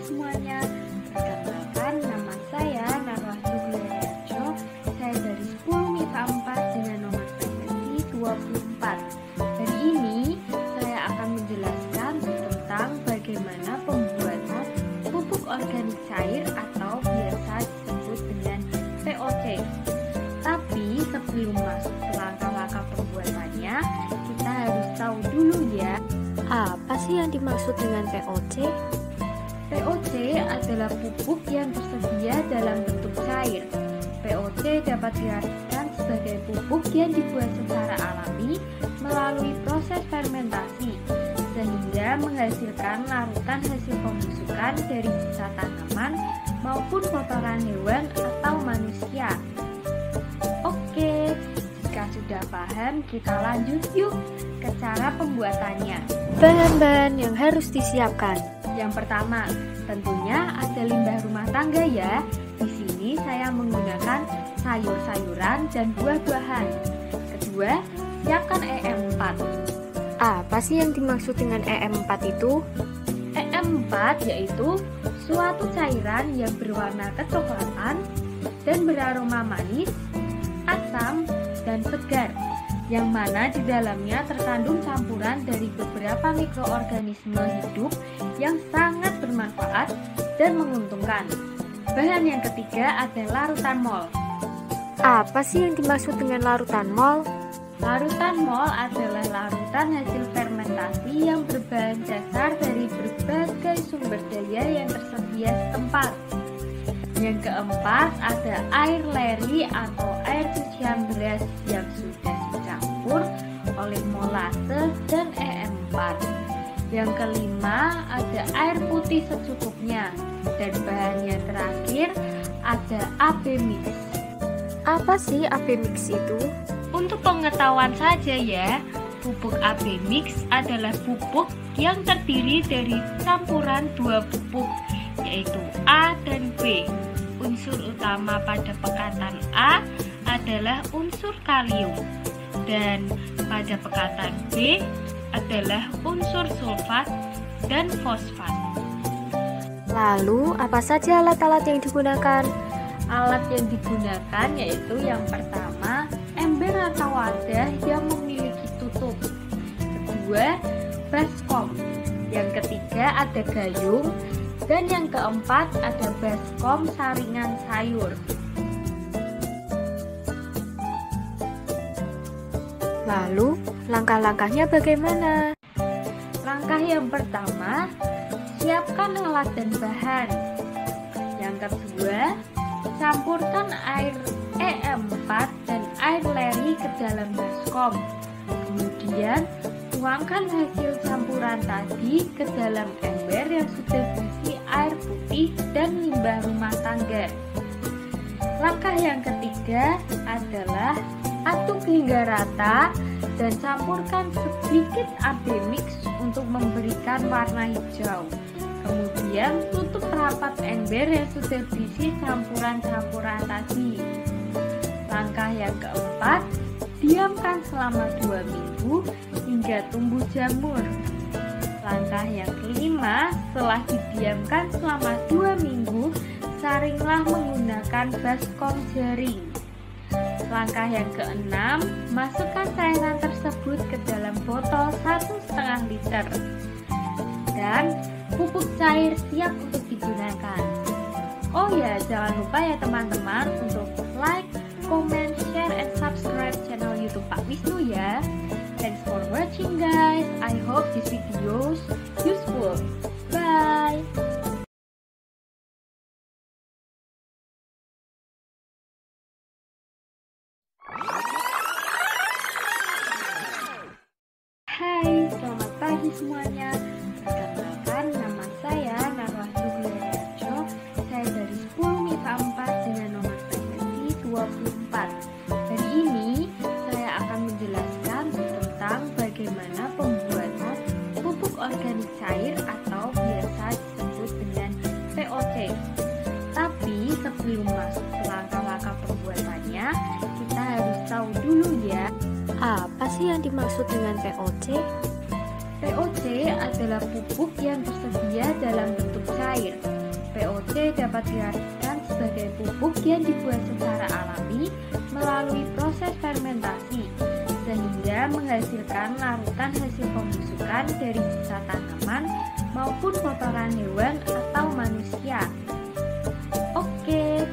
semuanya. Perkenalkan, nama saya Narwahyu Glerejo. Saya dari 10 MIPA 4 dengan nomor presensi 24. Hari ini saya akan menjelaskan tentang bagaimana pembuatan pupuk organik cair atau biasa disebut dengan POC. Tapi sebelum masuk ke langkah-langkah pembuatannya, kita harus tahu dulu ya, apa sih yang dimaksud dengan POC? POC adalah pupuk yang tersedia dalam bentuk cair. POC dapat diartikan sebagai pupuk yang dibuat secara alami melalui proses fermentasi, sehingga menghasilkan larutan hasil pembusukan dari sisa tanaman maupun kotoran hewan atau manusia. Oke, jika sudah paham, kita lanjut yuk ke cara pembuatannya. Bahan-bahan yang harus disiapkan. Yang pertama, tentunya ada limbah rumah tangga ya. Di sini saya menggunakan sayur-sayuran dan buah-buahan. Kedua, siapkan EM4. Apa sih yang dimaksud dengan EM4 itu? EM4 yaitu suatu cairan yang berwarna kecoklatan dan beraroma manis, asam, dan segar, yang mana di dalamnya terkandung campuran dari beberapa mikroorganisme hidup yang sangat bermanfaat dan menguntungkan. Bahan yang ketiga ada larutan mol. Apa sih yang dimaksud dengan larutan mol? Larutan mol adalah larutan hasil fermentasi yang berbahan dasar dari berbagai sumber daya yang tersedia setempat. Yang keempat ada air leri atau air cucian beras yang sudah dicampur oleh molase dan EM4. Yang kelima ada air putih secukupnya. Dan bahan yang terakhir ada AB mix. Apa sih AB mix itu? Untuk pengetahuan saja ya, pupuk AB mix adalah pupuk yang terdiri dari campuran dua pupuk, yaitu A dan B. Unsur utama pada pekatan A adalah unsur kalium, dan pada pekatan B adalah unsur sulfat dan fosfat. Lalu, apa saja alat-alat yang digunakan? Alat yang digunakan yaitu yang pertama, ember atau wadah yang memiliki tutup. Kedua, baskom. Yang ketiga ada gayung. Dan yang keempat ada baskom saringan sayur. Lalu, langkah-langkahnya bagaimana? Langkah yang pertama, siapkan alat dan bahan. Yang kedua, campurkan air EM4 dan air leri ke dalam baskom. Kemudian, tuangkan hasil campuran tadi ke dalam ember yang sudah berisi air putih dan limbah rumah tangga. Langkah yang ketiga adalah aduk hingga rata dan campurkan sedikit AB mix untuk memberikan warna hijau. Kemudian tutup rapat ember yang sudah berisi campuran-campuran tadi. Langkah yang keempat, diamkan selama 2 minggu hingga tumbuh jamur. Langkah yang kelima, setelah didiamkan selama 2 minggu, saringlah menggunakan baskom jaring. Langkah yang keenam, masukkan cairan tersebut ke dalam botol 1,5 liter. Dan pupuk cair siap untuk digunakan. Oh ya, jangan lupa ya teman-teman untuk like, comment, share, and subscribe channel YouTube Pak Wisnu ya. Thanks for watching guys. I hope this video is useful. Bye. Hai, selamat pagi semuanya. Perkenalkan, nama saya Narwahyu Glerejo. Saya dari 10 MIPA 4 dengan nomor presensi 24. Hari ini saya akan menjelaskan tentang bagaimana pembuatan pupuk organik cair atau biasa disebut dengan POC. Tapi sebelum masuk ke langkah-langkah pembuatannya, kita harus tahu dulu ya, Apa sih yang dimaksud dengan POC? POC adalah pupuk yang tersedia dalam bentuk cair. POC dapat diartikan sebagai pupuk yang dibuat secara alami melalui proses fermentasi, sehingga menghasilkan larutan hasil pembusukan dari sisa tanaman maupun kotoran hewan atau manusia. Oke,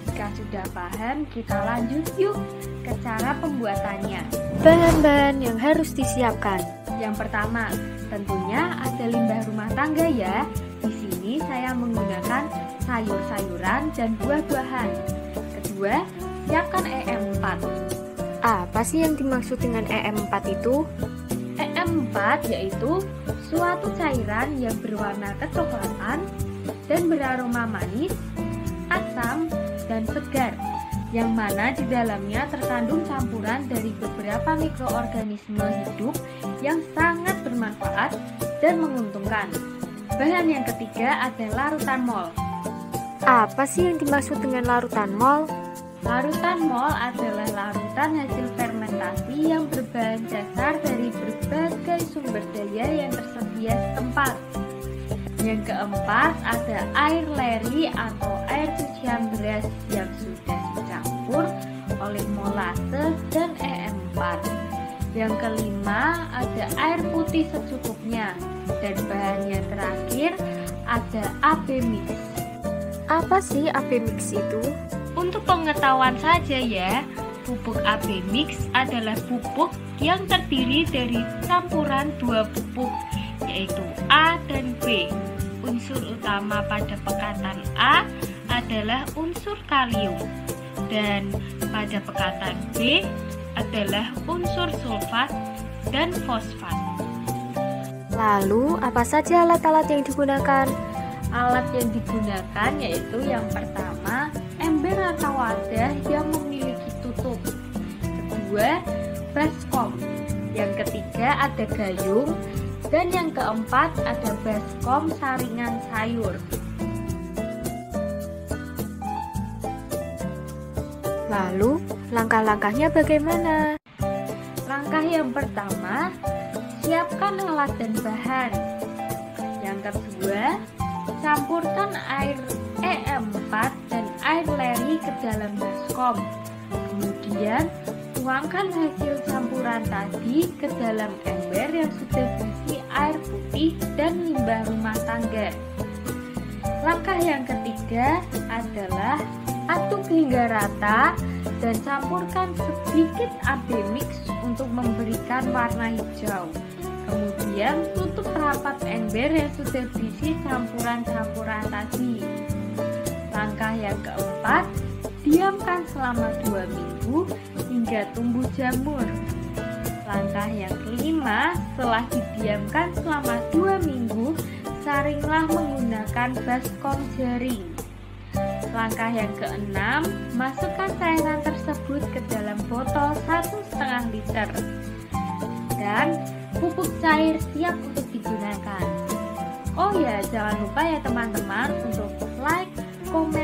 jika sudah paham, kita lanjut yuk ke cara pembuatannya. Bahan-bahan yang harus disiapkan. Yang pertama, tentunya ada limbah rumah tangga ya. Di sini saya menggunakan sayur-sayuran dan buah-buahan. Kedua, siapkan EM4. Apa sih yang dimaksud dengan EM4 itu? EM4 yaitu suatu cairan yang berwarna kecoklatan dan beraroma manis, asam, dan segar, yang mana di dalamnya terkandung campuran dari beberapa mikroorganisme hidup yang sangat bermanfaat dan menguntungkan. Bahan yang ketiga ada larutan mol. Apa sih yang dimaksud dengan larutan mol? Larutan mol adalah larutan hasil fermentasi yang berbahan dasar dari berbagai sumber daya yang tersedia setempat. Yang keempat ada air leri atau air cucian beras yang sudah dicampur oleh molase dan EM4. Yang kelima ada air putih secukupnya. Dan bahan yang terakhir ada AB mix. Apa sih AB mix itu? Untuk pengetahuan saja ya, pupuk AB mix adalah pupuk yang terdiri dari campuran dua pupuk, yaitu A dan B. Unsur utama pada pekatan A adalah unsur kalium, dan pada pekatan B adalah unsur sulfat dan fosfat. Lalu, apa saja alat-alat yang digunakan? Alat yang digunakan yaitu yang pertama, ember atau wadah yang memiliki tutup. Kedua, baskom. Yang ketiga ada gayung. Dan yang keempat ada baskom saringan sayur. Lalu, langkah-langkahnya bagaimana? Langkah yang pertama, siapkan alat dan bahan. Yang kedua, campurkan air EM4 dan air leri ke dalam baskom. Kemudian, tuangkan hasil campuran tadi ke dalam ember yang sudah berisi air putih dan limbah rumah tangga. Langkah yang ketiga adalah aduk hingga rata dan campurkan sedikit AB mix untuk memberikan warna hijau. Kemudian tutup rapat ember yang sudah berisi campuran-campuran tadi. Langkah yang keempat, diamkan selama 2 minggu hingga tumbuh jamur. Langkah yang kelima, setelah didiamkan selama 2 minggu, saringlah menggunakan baskom jaring. Langkah yang keenam, masukkan cairan tersebut ke dalam botol 1,5 liter. Dan pupuk cair siap untuk digunakan. Oh ya, jangan lupa ya teman-teman untuk like, komen,